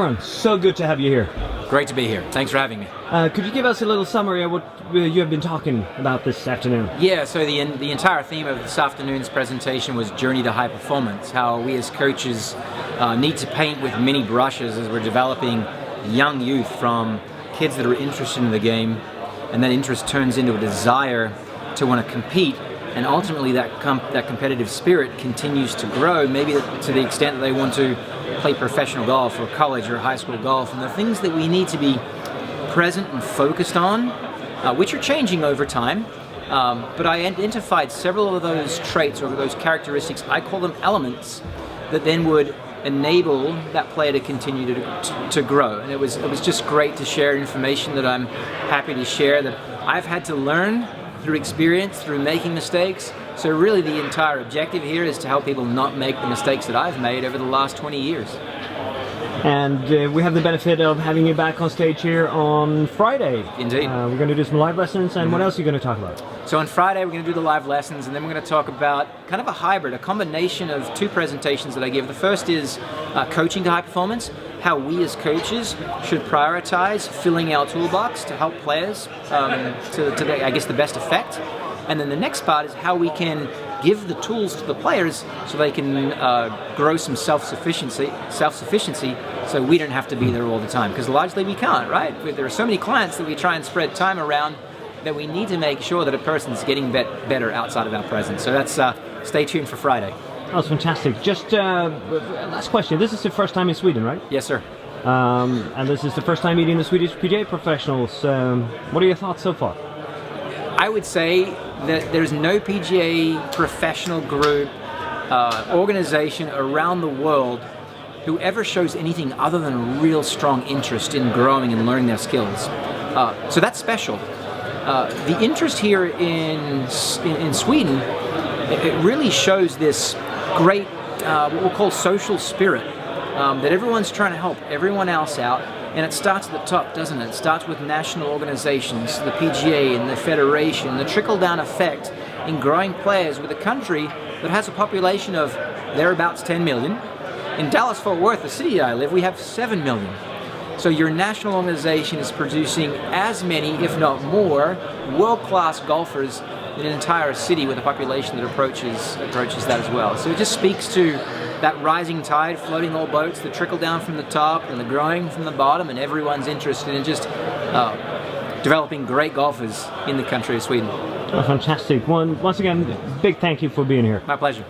Cameron, so good to have you here. Great to be here. Thanks for having me. Could you give us a little summary of what you have been talking about this afternoon? Yeah, so the entire theme of this afternoon's presentation was Journey to High Performance, how we as coaches need to paint with many brushes as we're developing young youth from kids that are interested in the game, and that interest turns into a desire to want to compete, and ultimately that competitive spirit continues to grow, maybe to the extent that they want to play professional golf or college or high school golf. And the things that we need to be present and focused on, which are changing over time, but I identified several of those traits or those characteristics, I call them elements, that then would enable that player to continue to grow. And it was just great to share information that I'm happy to share, that I've had to learn through experience, through making mistakes. So really the entire objective here is to help people not make the mistakes that I've made over the last 20 years. And we have the benefit of having you back on stage here on Friday. Indeed. We're going to do some live lessons, and what else are you going to talk about? So on Friday we're going to do the live lessons, and then we're going to talk about kind of a hybrid, a combination of two presentations that I give. The first is coaching to high performance, how we as coaches should prioritize filling our toolbox to help players to the best effect. And then the next part is how we can give the tools to the players so they can grow some self-sufficiency, so we don't have to be there all the time, because largely we can't, right? There are so many clients that we try and spread time around that we need to make sure that a person's getting better outside of our presence. So that's stay tuned for Friday. That's fantastic. Just last question. This is the first time in Sweden, right? Yes, sir. And this is the first time meeting the Swedish PGA Professionals. What are your thoughts so far? I would say that there's no PGA professional group, organization around the world who ever shows anything other than a real strong interest in growing and learning their skills. So that's special. The interest here in Sweden, it really shows this great, what we'll call social spirit, that everyone's trying to help everyone else out. And it starts at the top, doesn't it? It starts with national organizations, the PGA and the Federation, the trickle-down effect in growing players with a country that has a population of thereabouts 10 million. In Dallas-Fort Worth, the city I live, we have 7 million. So your national organization is producing as many, if not more, world-class golfers in an entire city with a population that approaches that as well. So it just speaks to that rising tide floating all boats, the trickle down from the top and the growing from the bottom, and everyone's interested in just developing great golfers in the country of Sweden. Oh, fantastic. Once again, big thank you for being here. My pleasure.